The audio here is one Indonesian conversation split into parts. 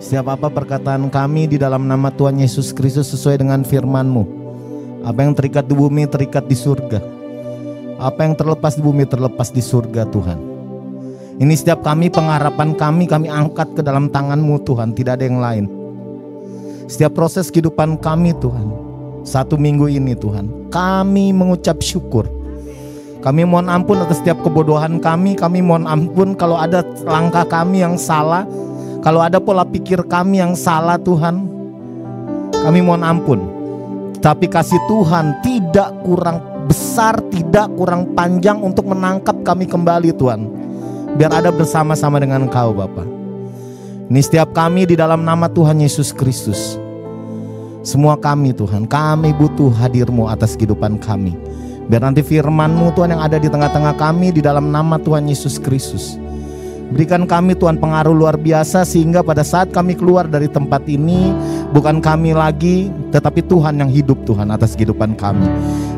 Setiap apa perkataan kami di dalam nama Tuhan Yesus Kristus sesuai dengan firman-Mu. Apa yang terikat di bumi terikat di surga. Apa yang terlepas di bumi terlepas di surga Tuhan. Ini setiap pengharapan kami angkat ke dalam tangan-Mu Tuhan, tidak ada yang lain. Setiap proses kehidupan kami Tuhan, 1 minggu ini Tuhan, kami mengucap syukur. Kami mohon ampun atas setiap kebodohan kami mohon ampun kalau ada langkah kami yang salah. Kalau ada pola pikir kami yang salah Tuhan, kami mohon ampun. Tapi kasih Tuhan tidak kurang besar, tidak kurang panjang untuk menangkap kami kembali Tuhan. Biar ada bersama-sama dengan Engkau Bapa. Ini setiap kami di dalam nama Tuhan Yesus Kristus. Semua kami Tuhan, kami butuh hadir-Mu atas kehidupan kami. Biar nanti firman-Mu Tuhan yang ada di tengah-tengah kami di dalam nama Tuhan Yesus Kristus. Berikan kami Tuhan pengaruh luar biasa sehingga pada saat kami keluar dari tempat ini bukan kami lagi tetapi Tuhan yang hidup Tuhan atas kehidupan kami.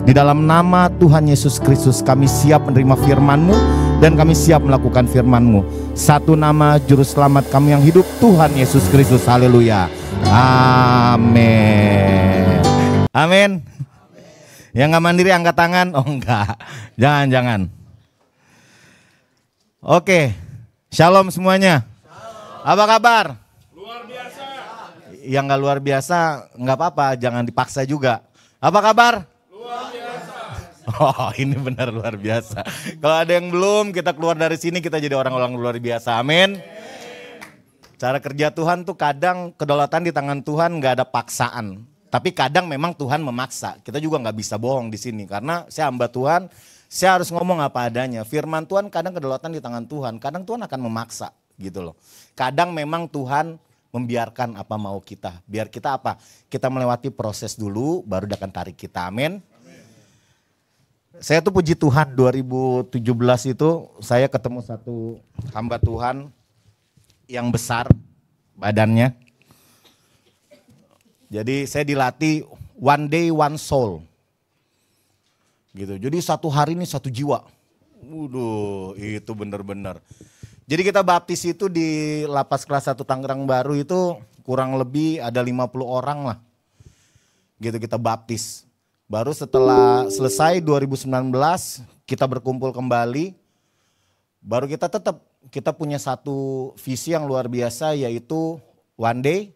Di dalam nama Tuhan Yesus Kristus kami siap menerima firman-Mu dan kami siap melakukan firman-Mu. Satu nama juru selamat kami yang hidup, Tuhan Yesus Kristus. Haleluya. Amin. Amin. Yang gak mandiri angkat tangan. Oh enggak. Jangan. Oke. Shalom semuanya. Shalom. Apa kabar? Luar biasa. Yang gak luar biasa gak apa-apa, jangan dipaksa juga. Apa kabar? Luar biasa. Oh ini benar luar biasa. Kalau ada yang belum, kita keluar dari sini kita jadi orang-orang luar biasa. Amin. Cara kerja Tuhan tuh kadang kedaulatan di tangan Tuhan gak ada paksaan. Tapi kadang memang Tuhan memaksa. Kita juga gak bisa bohong di sini karena saya hamba Tuhan. Saya harus ngomong apa adanya. Firman Tuhan kadang kedaulatan di tangan Tuhan. Kadang Tuhan akan memaksa gitu loh. Kadang memang Tuhan membiarkan apa mau kita. Biar kita apa? Kita melewati proses dulu baru dia akan tarik kita. Amin. Saya tuh puji Tuhan 2017 itu saya ketemu satu hamba Tuhan yang besar badannya. Jadi saya dilatih one day one soul. Gitu. Jadi satu hari ini satu jiwa. Waduh, itu benar-benar. Jadi kita baptis itu di Lapas Kelas 1 Tangerang Baru itu kurang lebih ada 50 orang lah. Gitu kita baptis. Baru setelah selesai 2019 kita berkumpul kembali. Baru kita punya satu visi yang luar biasa yaitu one day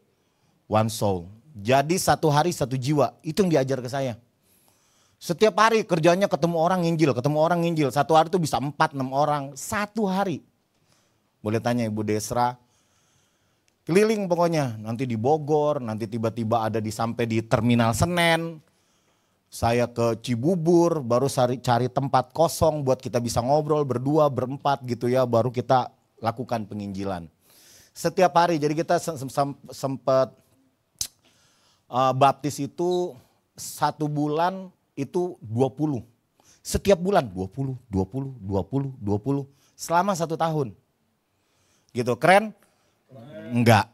one soul. Jadi satu hari satu jiwa. Itu yang diajar ke saya. Setiap hari kerjanya ketemu orang nginjil. Satu hari itu bisa 4-6 orang. Satu hari. Boleh tanya Ibu Desra. Keliling pokoknya. Nanti di Bogor, nanti tiba-tiba ada sampai di Terminal Senen. Saya ke Cibubur, baru cari tempat kosong buat kita bisa ngobrol berdua, berempat gitu ya. Baru kita lakukan penginjilan. Setiap hari, jadi kita sempat baptis itu 1 bulan itu 20. Setiap bulan 20. Selama 1 tahun. Gitu, keren? Enggak.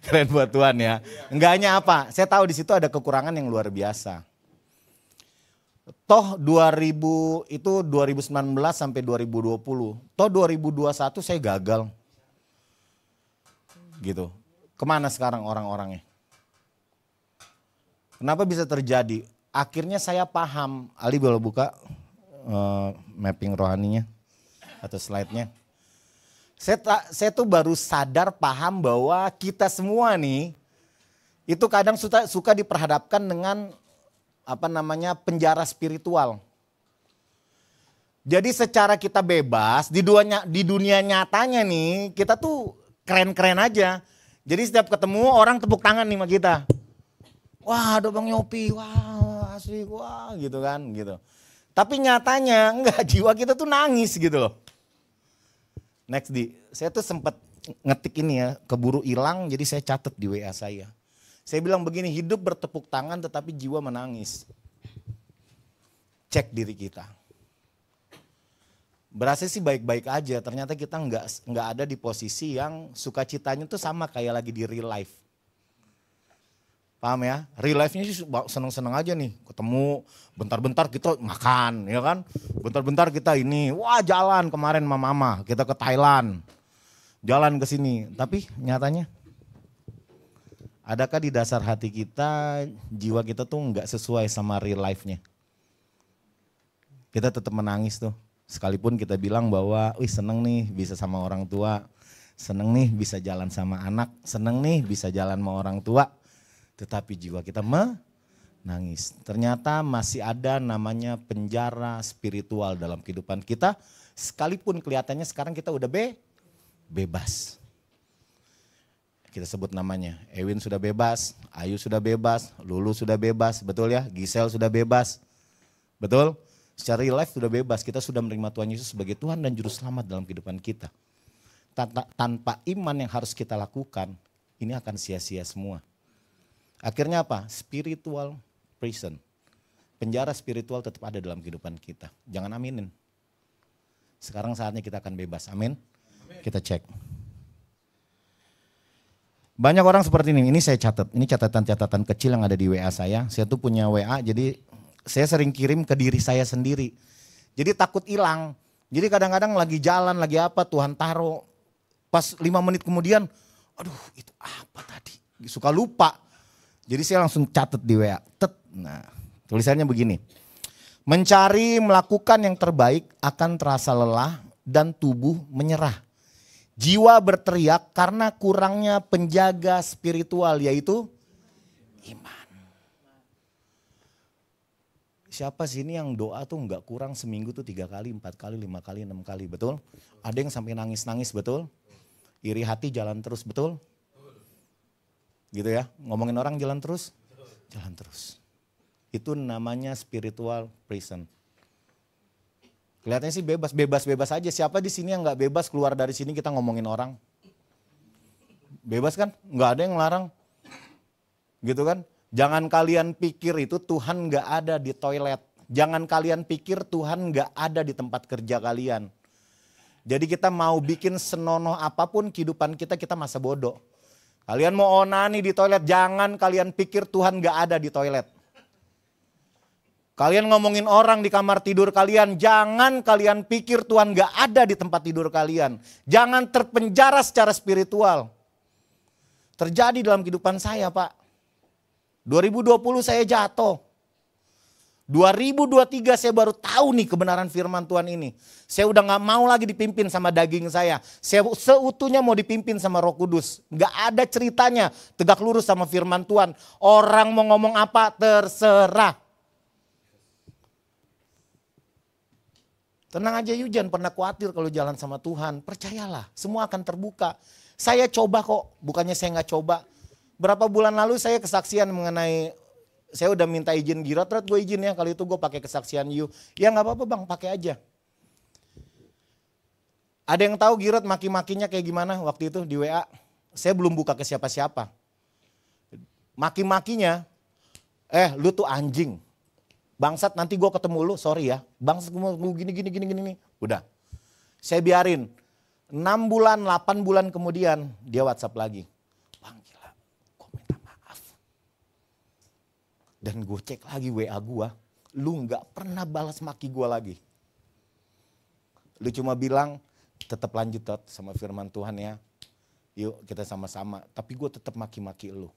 Keren buat Tuhan ya. Enggaknya apa? Saya tahu di situ ada kekurangan yang luar biasa. Toh 2019 sampai 2020. Toh 2021 saya gagal. Gitu. Kemana sekarang orang-orangnya? Kenapa bisa terjadi? Akhirnya saya paham. Ali boleh buka mapping rohaninya atau slide-nya. Saya tuh baru sadar paham bahwa kita semua nih itu kadang suka diperhadapkan dengan penjara spiritual. Jadi secara kita bebas di dunia nyatanya nih kita tuh keren-keren aja. Jadi setiap ketemu orang tepuk tangan nih sama kita. Wah ada Bang Yopi, wah asik, wah gitu kan gitu. Tapi nyatanya enggak, jiwa kita tuh nangis gitu loh. Next saya tuh sempat ngetik ini ya, keburu hilang jadi saya catat di WA saya. Saya bilang begini, hidup bertepuk tangan tetapi jiwa menangis. Cek diri kita. Berasa sih baik-baik aja, ternyata kita nggak ada di posisi yang sukacitanya tuh sama kayak lagi di real life. Paham ya? Real life-nya sih seneng-seneng aja nih. Ketemu, bentar-bentar kita makan, ya kan? Bentar-bentar kita ini, wah jalan kemarin sama mama, kita ke Thailand. jalan ke sini. Tapi nyatanya, adakah di dasar hati kita, jiwa kita tuh nggak sesuai sama real life-nya? Kita tetap menangis tuh. Sekalipun kita bilang bahwa, wih seneng nih bisa sama orang tua, seneng nih bisa jalan sama anak, seneng nih bisa jalan sama orang tua. Tetapi jiwa kita menangis. Ternyata masih ada namanya penjara spiritual dalam kehidupan kita. Sekalipun kelihatannya sekarang kita udah bebas. Kita sebut namanya, Ewin sudah bebas, Ayu sudah bebas, Lulu sudah bebas, betul ya? Gisel sudah bebas, betul? Secara real life sudah bebas, kita sudah menerima Tuhan Yesus sebagai Tuhan dan Juru Selamat dalam kehidupan kita. Tanpa iman yang harus kita lakukan, ini akan sia-sia semua. Akhirnya apa? Spiritual prison. Penjara spiritual tetap ada dalam kehidupan kita. Jangan aminin. Sekarang saatnya kita akan bebas. Amin. Kita cek. Banyak orang seperti ini saya catat. Ini catatan-catatan kecil yang ada di WA saya. Saya tuh punya WA, jadi saya sering kirim ke diri saya sendiri. Jadi takut hilang. Jadi kadang-kadang lagi jalan, lagi apa, Tuhan taruh. Pas 5 menit kemudian, aduh itu apa tadi? Suka lupa. Jadi saya langsung catat di WA. Nah, tulisannya begini. Mencari melakukan yang terbaik akan terasa lelah dan tubuh menyerah. Jiwa berteriak karena kurangnya penjaga spiritual, yaitu iman. Siapa sih ini yang doa tuh nggak kurang seminggu tuh 3 kali, 4 kali, 5 kali, 6 kali, betul? Ada yang sampai nangis-nangis, betul? Iri hati jalan terus, betul? Gitu ya, ngomongin orang jalan terus, jalan terus. Itu namanya spiritual prison. Kelihatannya sih bebas aja. Siapa di sini yang nggak bebas keluar dari sini kita ngomongin orang? Bebas kan? Nggak ada yang ngelarang. Gitu kan? Jangan kalian pikir itu Tuhan nggak ada di toilet. Jangan kalian pikir Tuhan nggak ada di tempat kerja kalian. Jadi kita mau bikin senonoh apapun kehidupan kita masa bodoh. Kalian mau onani di toilet, jangan kalian pikir Tuhan nggak ada di toilet. Kalian ngomongin orang di kamar tidur kalian, jangan kalian pikir Tuhan nggak ada di tempat tidur kalian. Jangan terpenjara secara spiritual. Terjadi dalam kehidupan saya, Pak. 2020 saya jatuh. 2023 saya baru tahu nih kebenaran firman Tuhan ini. Saya udah gak mau lagi dipimpin sama daging saya. Saya seutuhnya mau dipimpin sama Roh Kudus. Gak ada ceritanya tegak lurus sama firman Tuhan. Orang mau ngomong apa terserah. Tenang aja jangan pernah khawatir kalau jalan sama Tuhan. Percayalah semua akan terbuka. Saya coba kok, bukannya saya gak coba. Berapa bulan lalu saya kesaksian mengenai, saya udah minta izin Girat, gue izin ya, kali itu gue pakai kesaksian you. Ya gak apa-apa bang, pakai aja. Ada yang tahu Girat maki-makinya kayak gimana waktu itu di WA? Saya belum buka ke siapa-siapa. Maki-makinya, lu tuh anjing. Bangsat nanti gue ketemu lu, sorry ya. Bangsat gue gini. Udah, saya biarin. 6 bulan, 8 bulan kemudian dia WhatsApp lagi. Bang gila, gue minta maaf. Dan gue cek lagi WA gue, lu gak pernah balas maki gue lagi. Lu cuma bilang, tetap lanjut Tot sama firman Tuhan ya. Yuk kita sama-sama, tapi gue tetap maki-maki lu.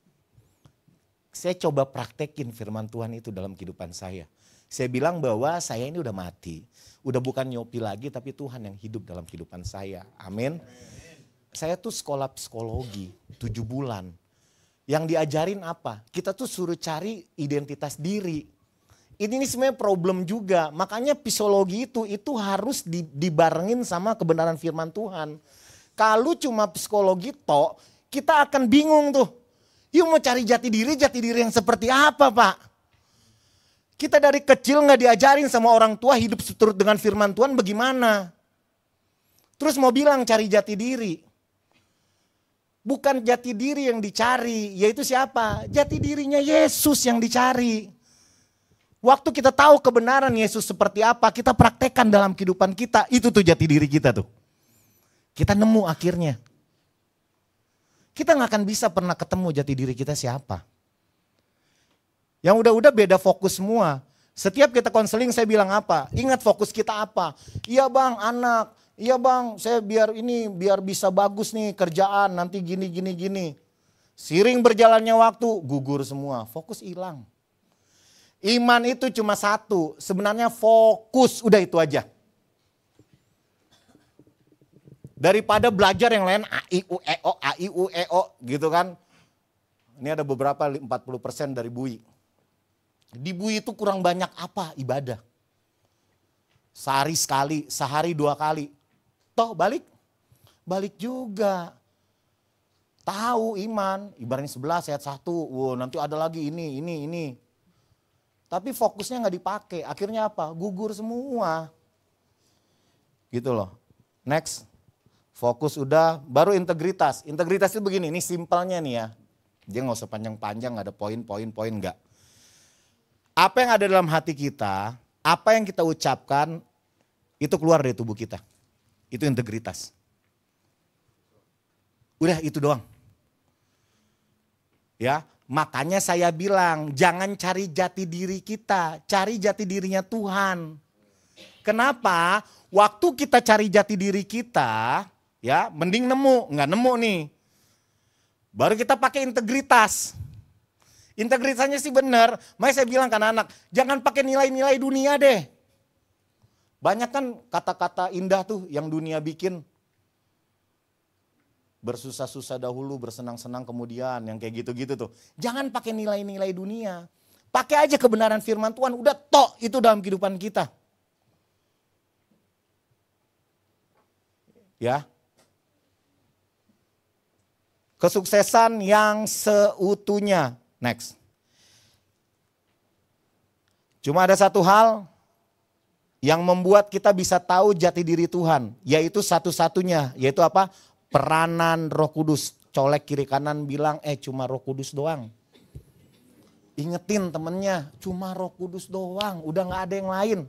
Saya coba praktekin firman Tuhan itu dalam kehidupan saya. Saya bilang bahwa saya ini udah mati. Udah bukan nyopi lagi tapi Tuhan yang hidup dalam kehidupan saya. Amin. Saya tuh sekolah psikologi 7 bulan. Yang diajarin apa? Kita tuh suruh cari identitas diri. Ini sebenarnya problem juga. Makanya psikologi itu harus dibarengin sama kebenaran firman Tuhan. Kalau cuma psikologi tok, kita akan bingung tuh. Yuk mau cari jati diri yang seperti apa Pak? Kita dari kecil gak diajarin sama orang tua hidup seturut dengan firman Tuhan bagaimana. Terus mau bilang cari jati diri. Bukan jati diri yang dicari, yaitu siapa? Jati dirinya Yesus yang dicari. Waktu kita tahu kebenaran Yesus seperti apa, kita praktekkan dalam kehidupan kita. Itu tuh jati diri kita tuh. Kita nemu akhirnya. Kita gak akan bisa pernah ketemu jati diri kita siapa. Yang udah beda fokus semua. Setiap kita konseling saya bilang apa? Ingat fokus kita apa? Iya bang, anak. Iya bang, saya biar bisa bagus nih kerjaan, nanti gini. Seiring berjalannya waktu, gugur semua, fokus hilang. Iman itu cuma satu, sebenarnya fokus, udah itu aja. Daripada belajar yang lain A, I, U, E, O gitu kan. Ini ada beberapa 40% dari bui. Di bui itu kurang banyak apa? Ibadah. Sehari sekali, sehari 2 kali. Toh balik juga. Tahu iman, Ibrani 11 ayat 1, wow, nanti ada lagi ini. Tapi fokusnya nggak dipakai, akhirnya apa? Gugur semua. Gitu loh. Next, fokus udah, baru integritas. Integritas itu begini, ini simpelnya nih ya. Dia nggak usah panjang-panjang, nggak ada poin nggak. Apa yang ada dalam hati kita, apa yang kita ucapkan, itu keluar dari tubuh kita. Itu integritas. Udah itu doang. Ya, makanya saya bilang jangan cari jati diri kita, cari jati dirinya Tuhan. Kenapa? Waktu kita cari jati diri kita, ya mending nggak nemu nih. Baru kita pakai integritas. Integritasnya sih benar, makanya saya bilang ke anak-anak, jangan pakai nilai-nilai dunia deh. Banyak kan kata-kata indah tuh yang dunia bikin. Bersusah-susah dahulu, bersenang-senang kemudian, yang kayak gitu-gitu tuh. Jangan pakai nilai-nilai dunia. Pakai aja kebenaran firman Tuhan, udah tok itu dalam kehidupan kita. Ya. Kesuksesan yang seutuhnya. Next. Cuma ada satu hal yang membuat kita bisa tahu jati diri Tuhan, yaitu satu-satunya, yaitu apa? Peranan Roh Kudus. Colek kiri kanan bilang, cuma Roh Kudus doang. Ingetin temennya, cuma Roh Kudus doang, udah gak ada yang lain.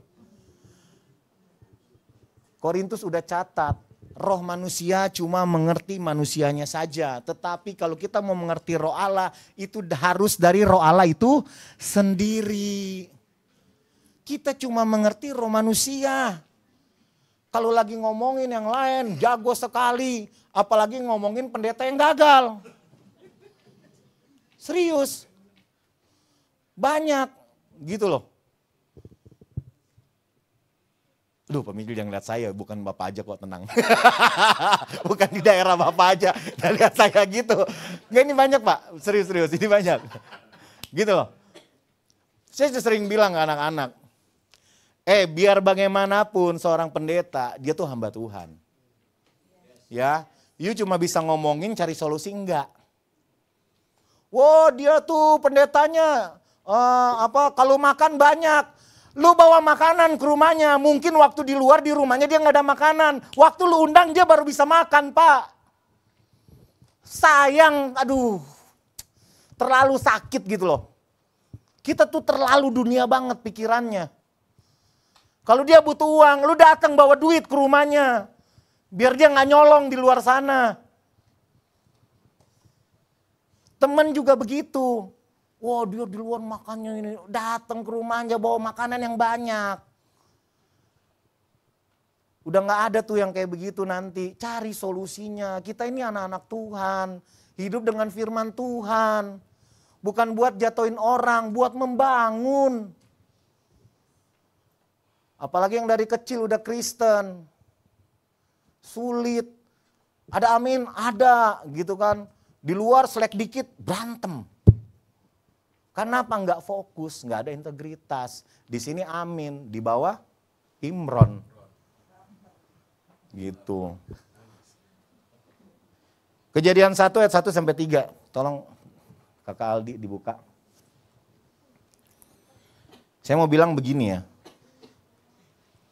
Korintus udah catat, roh manusia cuma mengerti manusianya saja. Tetapi kalau kita mau mengerti roh Allah, itu harus dari roh Allah itu sendiri. Kita cuma mengerti roh manusia. Kalau lagi ngomongin yang lain, jago sekali. Apalagi ngomongin pendeta yang gagal. Serius. Banyak. Gitu loh. Duh, pemikir yang lihat saya, bukan Bapak aja kok, tenang. Bukan di daerah Bapak aja, dan lihat saya gitu. Nggak, ini banyak Pak, serius-serius, ini banyak. Gitu loh. Saya sering bilang ke anak-anak, biar bagaimanapun seorang pendeta, dia tuh hamba Tuhan. Ya, you cuma bisa ngomongin cari solusi enggak. Wow, dia tuh pendetanya, kalau makan banyak. Lu bawa makanan ke rumahnya, mungkin waktu di luar di rumahnya dia nggak ada makanan. Waktu lu undang dia baru bisa makan, Pak. Sayang, aduh, terlalu sakit gitu loh. Kita tuh terlalu dunia banget pikirannya. Kalau dia butuh uang, lu datang bawa duit ke rumahnya. Biar dia nggak nyolong di luar sana. Temen juga begitu. Wah, dia di luar makannya ini, datang ke rumahnya bawa makanan yang banyak. Udah gak ada tuh yang kayak begitu nanti. Cari solusinya. Kita ini anak-anak Tuhan. Hidup dengan firman Tuhan. Bukan buat jatuhin orang, buat membangun. Apalagi yang dari kecil udah Kristen. Sulit. Ada amin? Ada gitu kan. Di luar selek dikit berantem. Kenapa nggak fokus, nggak ada integritas. Di sini amin, di bawah Imron. Gitu. Kejadian 1 ayat 1 sampai 3. Tolong Kakak Aldi dibuka. Saya mau bilang begini ya.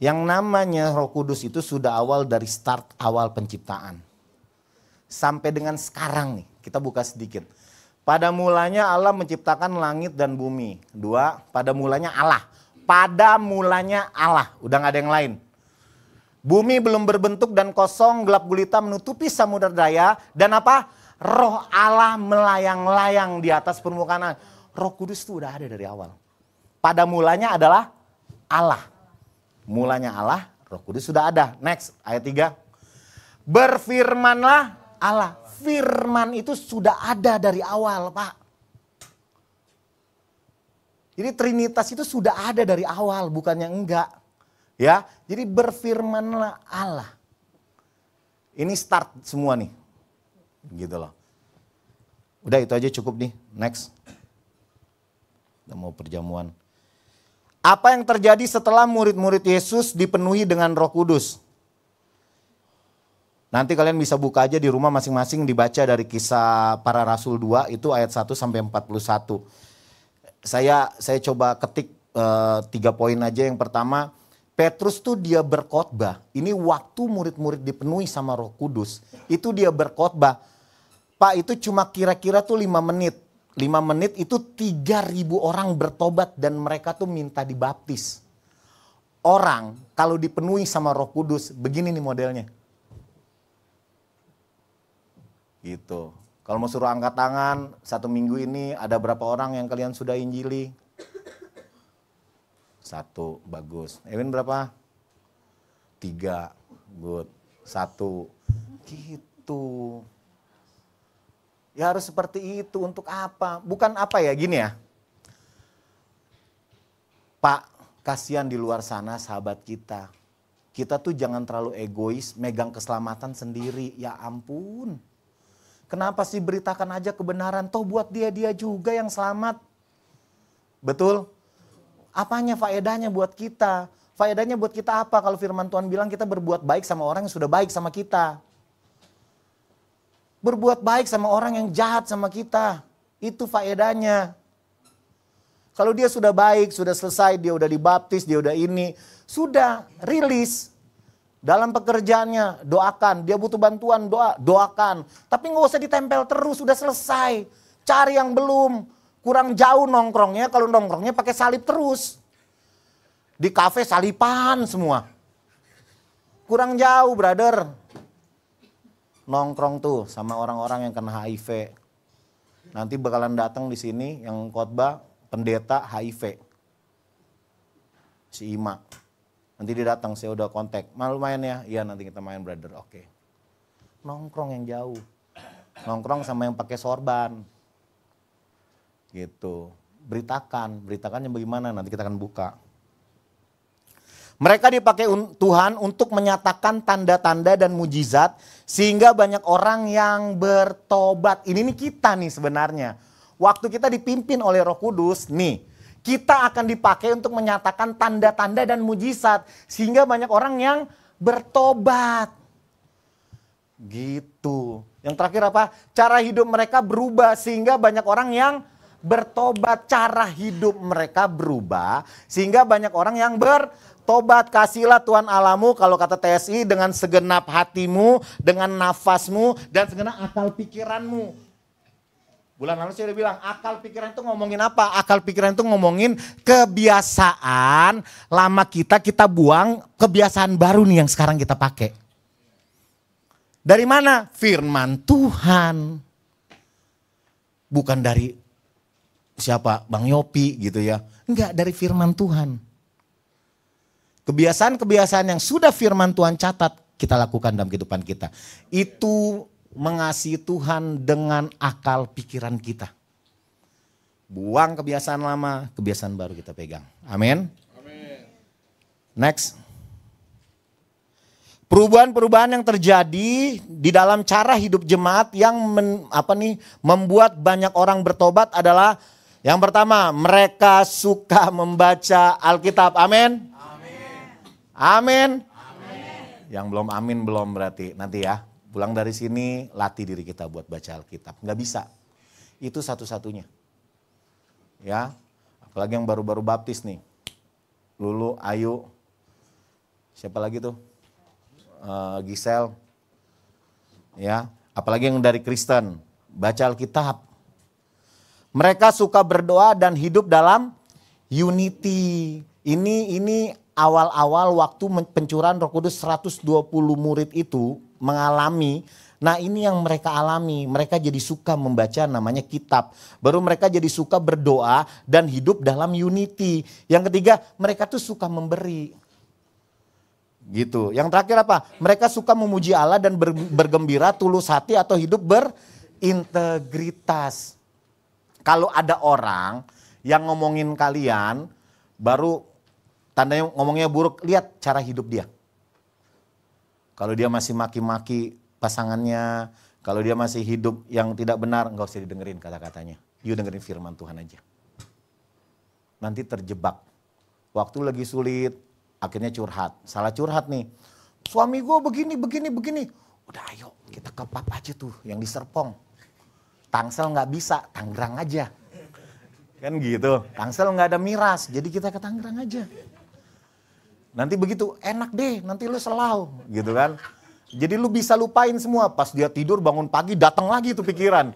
Yang namanya Roh Kudus itu sudah awal dari start awal penciptaan. Sampai dengan sekarang nih, kita buka sedikit. Pada mulanya Allah menciptakan langit dan bumi. 2, pada mulanya Allah. Pada mulanya Allah, udah gak ada yang lain. Bumi belum berbentuk dan kosong, gelap gulita menutupi samudera daya. Dan apa? Roh Allah melayang-layang di atas permukaan. Roh Kudus itu udah ada dari awal. Pada mulanya adalah Allah. Mulanya Allah, Roh Kudus sudah ada. Next, ayat 3. Berfirmanlah Allah. Firman itu sudah ada dari awal, Pak. Jadi Trinitas itu sudah ada dari awal, bukannya enggak. Ya, jadi berfirmanlah Allah. Ini start semua nih. Gitu loh. Udah itu aja cukup nih. Next. Udah mau perjamuan. Apa yang terjadi setelah murid-murid Yesus dipenuhi dengan Roh Kudus? Nanti kalian bisa buka aja di rumah masing-masing, dibaca dari Kisah Para Rasul 2 itu ayat 1 sampai 41. Saya coba ketik 3 poin aja. Yang pertama, Petrus tuh dia berkhotbah. Ini waktu murid-murid dipenuhi sama Roh Kudus, itu dia berkhotbah. Pak, itu cuma kira-kira tuh 5 menit. 5 menit itu 3.000 orang bertobat dan mereka tuh minta dibaptis. Orang kalau dipenuhi sama Roh Kudus, begini nih modelnya. Gitu. Kalau mau suruh angkat tangan, 1 minggu ini ada berapa orang yang kalian sudah injili? 1, bagus. Ewin berapa? 3, good. 1, gitu. Ya harus seperti itu, untuk apa? Bukan apa ya, gini ya. Pak, kasihan di luar sana sahabat kita. Kita tuh jangan terlalu egois, megang keselamatan sendiri, ya ampun. Kenapa sih beritakan aja kebenaran, toh buat dia juga yang selamat. Betul? Apanya faedahnya buat kita? Faedahnya buat kita apa kalau firman Tuhan bilang kita berbuat baik sama orang yang sudah baik sama kita? Berbuat baik sama orang yang jahat sama kita. Itu faedahnya. Kalau dia sudah baik, sudah selesai, dia udah dibaptis, dia udah ini. Sudah, rilis. Dalam pekerjaannya, doakan. Dia butuh bantuan, doakan. Tapi nggak usah ditempel terus, sudah selesai. Cari yang belum. Kurang jauh nongkrongnya, kalau nongkrongnya pakai salib terus. Di kafe salipan semua. Kurang jauh, brother. Nongkrong tuh sama orang-orang yang kena HIV. Nanti bakalan datang di sini yang khotbah pendeta HIV. Si Ima. Nanti dia datang, saya udah kontak. Malu main ya? Iya, nanti kita main, brother. Oke. Nongkrong yang jauh. Nongkrong sama yang pakai sorban. Gitu. Beritakannya bagaimana? Nanti kita akan buka. Mereka dipakai Tuhan untuk menyatakan tanda-tanda dan mujizat sehingga banyak orang yang bertobat. Ini nih kita nih sebenarnya. Waktu kita dipimpin oleh Roh Kudus, nih kita akan dipakai untuk menyatakan tanda-tanda dan mujizat sehingga banyak orang yang bertobat. Gitu. Yang terakhir apa? Cara hidup mereka berubah sehingga banyak orang yang bertobat. Cara hidup mereka berubah sehingga banyak orang yang bertobat. Kasihlah Tuhan Allahmu, kalau kata TSI, dengan segenap hatimu, dengan nafasmu, dan segenap akal pikiranmu. Bulan lalu saya udah bilang, akal pikiran itu ngomongin apa? Akal pikiran itu ngomongin kebiasaan lama kita buang, kebiasaan baru nih yang sekarang kita pakai. Dari mana? Firman Tuhan. Bukan dari siapa? Bang Yopi gitu ya. Enggak, dari firman Tuhan. Kebiasaan-kebiasaan yang sudah firman Tuhan catat, kita lakukan dalam kehidupan kita. Itu mengasihi Tuhan dengan akal pikiran kita. Buang kebiasaan lama, kebiasaan baru kita pegang. Amin. Next. Perubahan-perubahan yang terjadi di dalam cara hidup jemaat yang membuat banyak orang bertobat adalah yang pertama, mereka suka membaca Alkitab. Amin. Amin. Yang belum amin belum berarti nanti ya. Pulang dari sini latih diri kita buat baca Alkitab. Nggak bisa. Itu satu-satunya. Ya. Apalagi yang baru-baru baptis nih. Lulu, Ayu. Siapa lagi tuh? Gisel. Ya. Apalagi yang dari Kristen. Baca Alkitab. Mereka suka berdoa dan hidup dalam unity. Ini awal-awal waktu pencurahan Roh Kudus 120 murid itu mengalami. Nah ini yang mereka alami. Mereka jadi suka membaca namanya kitab. Baru mereka jadi suka berdoa dan hidup dalam unity. Yang ketiga, mereka tuh suka memberi. Gitu. Yang terakhir apa? Mereka suka memuji Allah dan bergembira, tulus hati atau hidup berintegritas. Kalau ada orang yang ngomongin kalian, baru tandanya ngomongnya buruk, lihat cara hidup dia. Kalau dia masih maki-maki pasangannya, kalau dia masih hidup yang tidak benar, nggak usah didengerin kata-katanya. You dengerin firman Tuhan aja. Nanti terjebak. Waktu lagi sulit, akhirnya curhat. Salah curhat nih. Suami gue begini. Udah ayo kita ke pub aja tuh yang di Serpong. Tangsel nggak bisa, Tangerang aja. Kan gitu. Tangsel nggak ada miras, jadi kita ke Tangerang aja. Nanti begitu, enak deh, nanti lu selau. Gitu kan. Jadi lu bisa lupain semua. Pas dia tidur bangun pagi datang lagi tuh pikiran.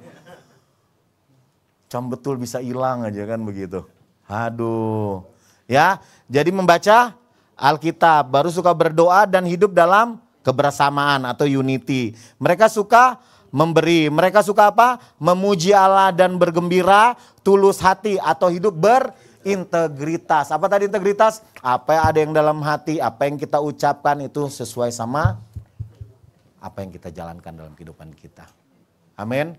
Cam betul bisa hilang aja kan begitu. Aduh. Ya, jadi membaca Alkitab, baru suka berdoa dan hidup dalam kebersamaan atau unity. Mereka suka memberi, mereka suka apa? Memuji Allah dan bergembira, tulus hati atau hidup berintegritas. Apa tadi integritas? Apa yang ada yang dalam hati, apa yang kita ucapkan itu sesuai sama apa yang kita jalankan dalam kehidupan kita. Amin.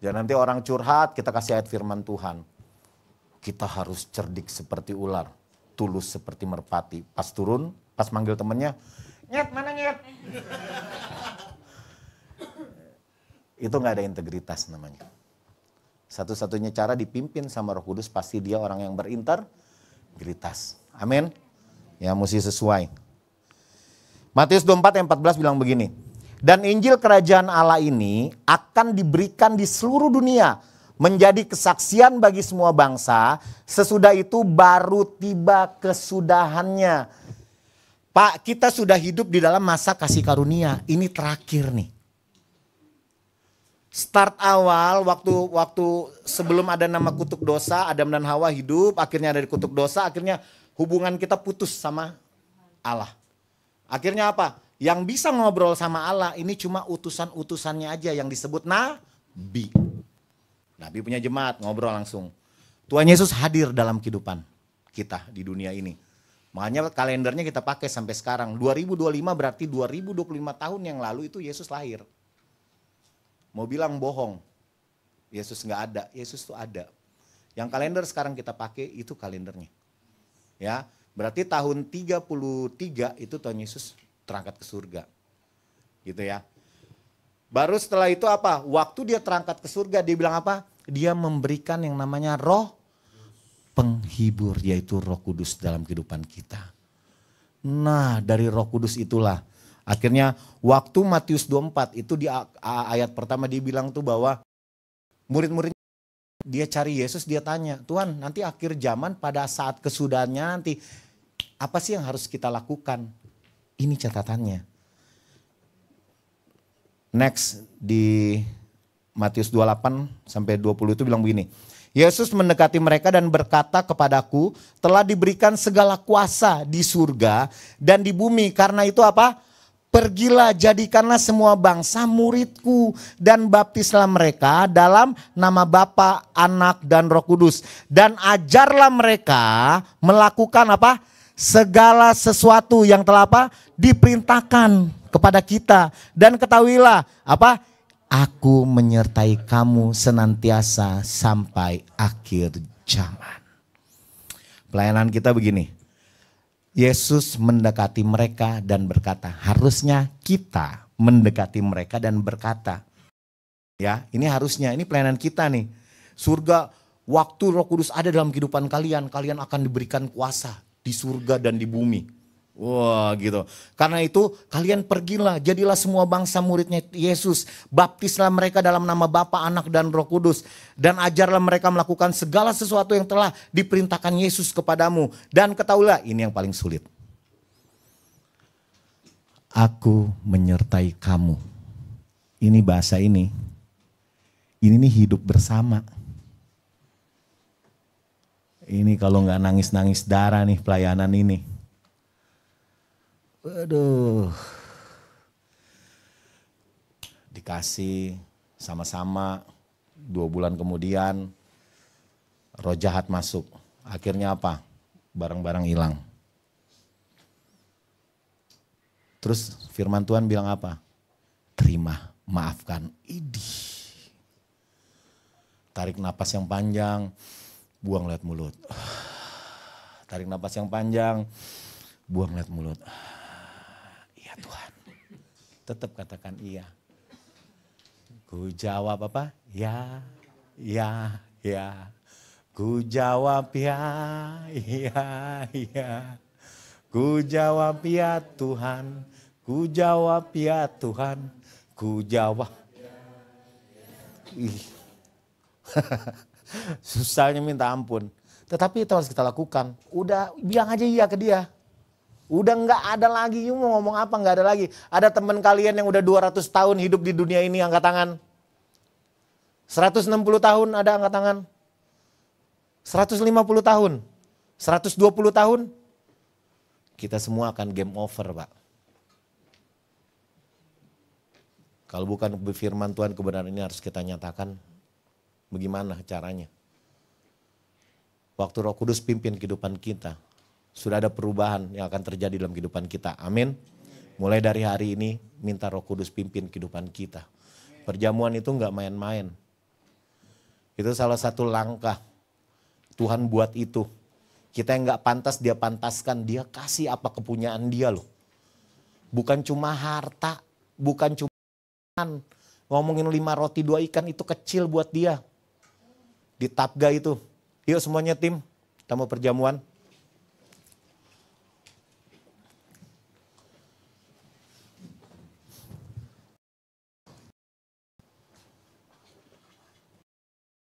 Jangan nanti orang curhat, kita kasih ayat firman Tuhan. Kita harus cerdik seperti ular, tulus seperti merpati. Pas turun, pas manggil temennya, nyet mana nyet? Itu gak ada integritas namanya. Satu-satunya cara dipimpin sama Roh Kudus pasti dia orang yang berintegritas. Amin. Ya mesti sesuai. Matius 24 ayat 14 bilang begini. Dan Injil kerajaan Allah ini akan diberikan di seluruh dunia. Menjadi kesaksian bagi semua bangsa, sesudah itu baru tiba kesudahannya. Pak, kita sudah hidup di dalam masa kasih karunia, ini terakhir nih. Start awal waktu sebelum ada nama kutuk dosa, Adam dan Hawa hidup, akhirnya dari kutuk dosa, akhirnya hubungan kita putus sama Allah. Akhirnya apa? Yang bisa ngobrol sama Allah ini cuma utusan-utusannya aja yang disebut nabi. Nabi punya jemaat, ngobrol langsung. Tuhan Yesus hadir dalam kehidupan kita di dunia ini. Makanya kalendernya kita pakai sampai sekarang. 2025 berarti 2025 tahun yang lalu itu Yesus lahir. Mau bilang bohong, Yesus nggak ada, Yesus tuh ada. Yang kalender sekarang kita pakai itu kalendernya. Ya, berarti tahun 33 itu Tuhan Yesus terangkat ke surga. Gitu ya. Baru setelah itu apa? Waktu dia terangkat ke surga dia bilang apa? Dia memberikan yang namanya roh penghibur, yaitu Roh Kudus dalam kehidupan kita. Nah dari Roh Kudus itulah akhirnya waktu Matius 24 itu di ayat pertama dia bilang tuh bahwa murid-murid dia cari Yesus, dia tanya, Tuhan nanti akhir zaman pada saat kesudahannya nanti apa sih yang harus kita lakukan? Ini catatannya. Next di Matius 28 sampai 20 itu bilang begini. Yesus mendekati mereka dan berkata kepadaku, telah diberikan segala kuasa di surga dan di bumi. Karena itu apa? Pergilah jadikanlah semua bangsa muridku dan baptislah mereka dalam nama Bapa, Anak dan Roh Kudus. Dan ajarlah mereka melakukan apa? Segala sesuatu yang telah apa? Diperintahkan kepada kita. Dan ketahuilah apa? Aku menyertai kamu senantiasa sampai akhir zaman. Pelayanan kita begini. Yesus mendekati mereka dan berkata, harusnya kita mendekati mereka dan berkata. Ya, ini harusnya, ini pelayanan kita nih. Surga, waktu Roh Kudus ada dalam kehidupan kalian, kalian akan diberikan kuasa di surga dan di bumi. Wah gitu. Karena itu kalian pergilah, jadilah semua bangsa muridnya Yesus. Baptislah mereka dalam nama Bapa, Anak dan Roh Kudus. Dan ajarlah mereka melakukan segala sesuatu yang telah diperintahkan Yesus kepadamu. Dan ketahuilah, ini yang paling sulit. Aku menyertai kamu. Ini bahasa ini. Ini nih hidup bersama. Ini kalau nggak nangis-nangis darah nih pelayanan ini. Waduh, dikasih sama-sama 2 bulan kemudian roh jahat masuk. Akhirnya apa? Barang-barang hilang. Terus firman Tuhan bilang apa? Terima, maafkan. Idih. Tarik napas yang panjang, buang lewat mulut. Tarik napas yang panjang, buang lewat mulut. Iya Tuhan. Tetap katakan iya. Ku jawab apa? Ya, ya, ya. Ku jawab ya, ya, ya. Ku jawab ya Tuhan, ku jawab ya Tuhan, ku jawab. Susahnya minta ampun. Tetapi itu harus kita lakukan. Udah bilang aja iya ke dia. Udah nggak ada lagi, mau ngomong apa nggak ada lagi. Ada teman kalian yang udah 200 tahun hidup di dunia ini, angkat tangan. 160 tahun ada angkat tangan. 150 tahun. 120 tahun. Kita semua akan game over, Pak. Kalau bukan firman Tuhan, kebenaran ini harus kita nyatakan. Bagaimana caranya? Waktu Roh Kudus pimpin kehidupan kita, sudah ada perubahan yang akan terjadi dalam kehidupan kita. Amin. Mulai dari hari ini, minta Roh Kudus pimpin kehidupan kita. Perjamuan itu enggak main-main. Itu salah satu langkah Tuhan buat itu. Kita yang gak pantas dia pantaskan, dia kasih apa kepunyaan dia loh. Bukan cuma harta, bukan cuma ngomongin 5 roti 2 ikan itu kecil buat dia. Di Tabga itu. Yuk semuanya tim, kita mau perjamuan.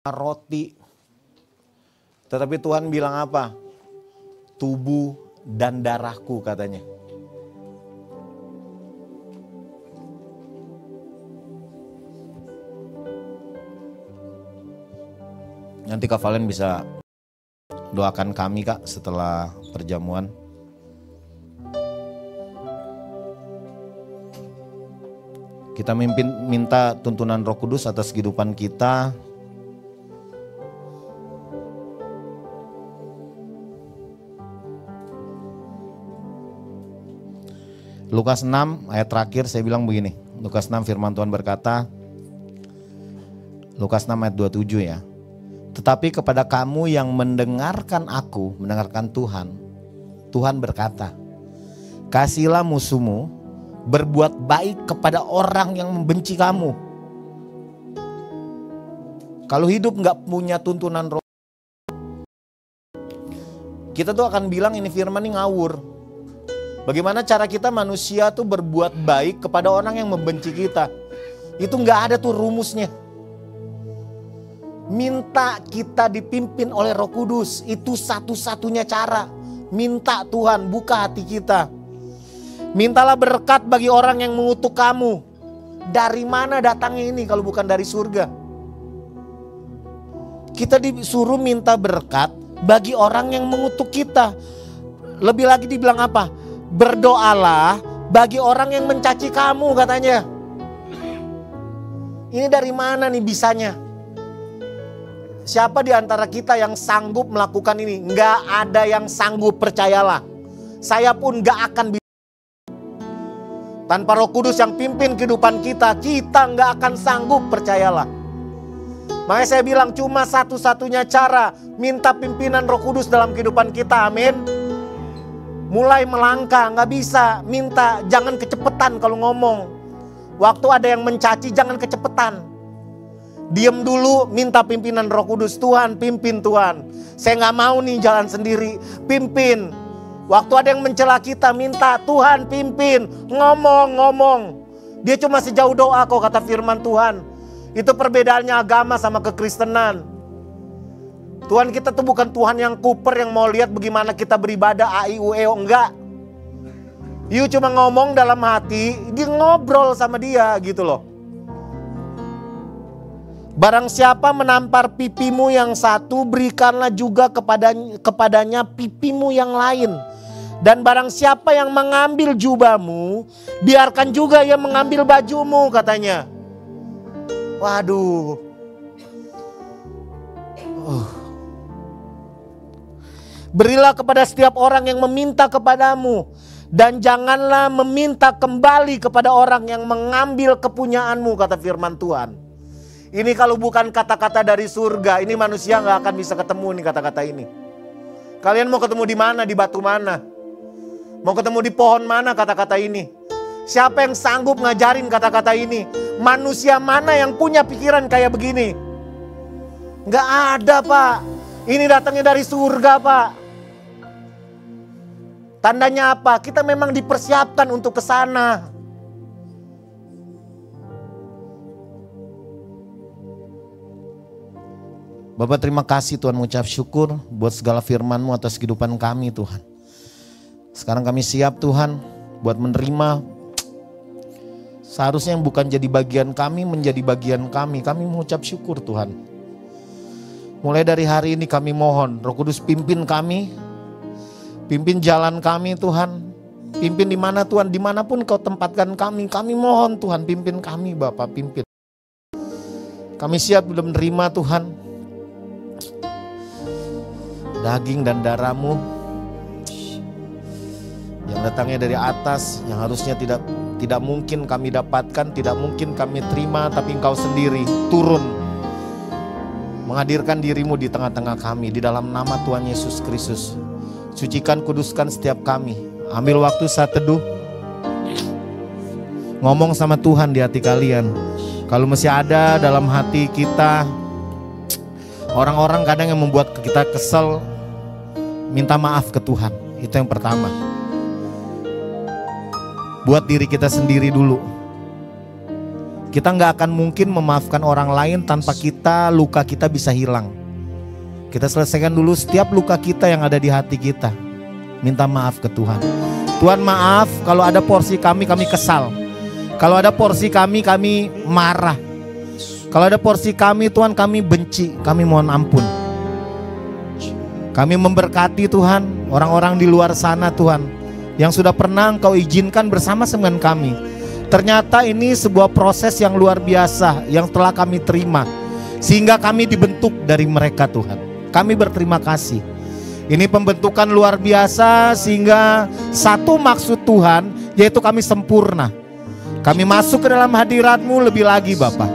Roti. Tetapi Tuhan bilang apa? Tubuh dan darahku katanya. Nanti Kak Valen bisa doakan kami Kak setelah perjamuan. Kita minta tuntunan Roh Kudus atas kehidupan kita. Lukas 6 ayat terakhir saya bilang begini. Lukas 6 firman Tuhan berkata, Lukas 6 ayat 27 ya. Tetapi kepada kamu yang mendengarkan aku, mendengarkan Tuhan, Tuhan berkata, kasihilah musuhmu, berbuat baik kepada orang yang membenci kamu. Kalau hidup gak punya tuntunan Roh, kita tuh akan bilang ini firman ini ngawur. Bagaimana cara kita manusia tuh berbuat baik kepada orang yang membenci kita. Itu gak ada tuh rumusnya. Minta kita dipimpin oleh Roh Kudus. Itu satu-satunya cara. Minta Tuhan buka hati kita. Mintalah berkat bagi orang yang mengutuk kamu. Dari mana datangnya ini kalau bukan dari surga? Kita disuruh minta berkat bagi orang yang mengutuk kita. Lebih lagi dibilang apa? Berdoalah bagi orang yang mencaci kamu katanya. Ini dari mana nih bisanya? Siapa di antara kita yang sanggup melakukan ini? Nggak ada yang sanggup, percayalah. Saya pun nggak akan bisa. Tanpa Roh Kudus yang pimpin kehidupan kita, kita nggak akan sanggup, percayalah. Makanya saya bilang cuma satu-satunya cara minta pimpinan Roh Kudus dalam kehidupan kita, amin. Mulai melangkah, nggak bisa, minta, jangan kecepetan kalau ngomong. Waktu ada yang mencaci, jangan kecepetan. Diam dulu, minta pimpinan Roh Kudus. Tuhan, pimpin Tuhan. Saya nggak mau nih jalan sendiri, pimpin. Waktu ada yang mencela kita, minta Tuhan pimpin. Ngomong. Dia cuma sejauh doa kok kata firman Tuhan. Itu perbedaannya agama sama kekristenan. Tuhan kita tuh bukan Tuhan yang kuper yang mau lihat bagaimana kita beribadah A-I-U-E-O, enggak. You cuma ngomong dalam hati, dia ngobrol sama dia gitu loh. Barang siapa menampar pipimu yang satu, berikanlah juga kepadanya pipimu yang lain. Dan barang siapa yang mengambil jubahmu, biarkan juga ia mengambil bajumu katanya. Waduh. Berilah kepada setiap orang yang meminta kepadamu, Dan janganlah meminta kembali kepada orang yang mengambil kepunyaanmu, kata firman Tuhan. Ini kalau bukan kata-kata dari surga, ini manusia gak akan bisa ketemu nih kata-kata ini. Kalian mau ketemu di mana? Di batu mana? Mau ketemu di pohon mana kata-kata ini? Siapa yang sanggup ngajarin kata-kata ini? Manusia mana yang punya pikiran kayak begini? Gak ada, Pak. Ini datangnya dari surga, Pak. Tandanya apa? Kita memang dipersiapkan untuk ke sana. Bapak, terima kasih Tuhan, mengucap syukur buat segala firman-Mu atas kehidupan kami Tuhan. Sekarang kami siap Tuhan buat menerima. Seharusnya yang bukan jadi bagian kami menjadi bagian kami. Kami mengucap syukur Tuhan. Mulai dari hari ini kami mohon Roh Kudus pimpin kami. Pimpin jalan kami Tuhan. Pimpin di mana Tuhan, dimanapun Kau tempatkan kami. Kami mohon Tuhan, pimpin kami Bapak, pimpin. Kami siap belum menerima Tuhan. Daging dan darah-Mu yang datangnya dari atas, yang harusnya tidak mungkin kami dapatkan, tidak mungkin kami terima, tapi Engkau sendiri turun menghadirkan diri-Mu di tengah-tengah kami, di dalam nama Tuhan Yesus Kristus. Sucikan, kuduskan setiap kami. Ambil waktu saat teduh. Ngomong sama Tuhan di hati kalian. Kalau masih ada dalam hati kita orang-orang kadang yang membuat kita kesel, minta maaf ke Tuhan. Itu yang pertama. Buat diri kita sendiri dulu. Kita gak akan mungkin memaafkan orang lain tanpa luka kita bisa hilang. Kita selesaikan dulu setiap luka kita yang ada di hati kita. Minta maaf ke Tuhan. Tuhan, maaf kalau ada porsi kami kesal. Kalau ada porsi kami marah. Kalau ada porsi kami Tuhan kami benci. Kami mohon ampun. Kami memberkati Tuhan orang-orang di luar sana Tuhan, yang sudah pernah Engkau izinkan bersama dengan kami. Ternyata ini sebuah proses yang luar biasa yang telah kami terima, sehingga kami dibentuk dari mereka Tuhan. Kami berterima kasih. Ini pembentukan luar biasa sehingga satu maksud Tuhan, yaitu kami sempurna. Kami masuk ke dalam hadirat-Mu lebih lagi Bapa.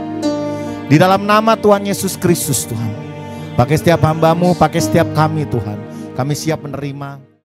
Di dalam nama Tuhan Yesus Kristus Tuhan. Pakai setiap hamba-Mu, pakai setiap kami Tuhan. Kami siap menerima.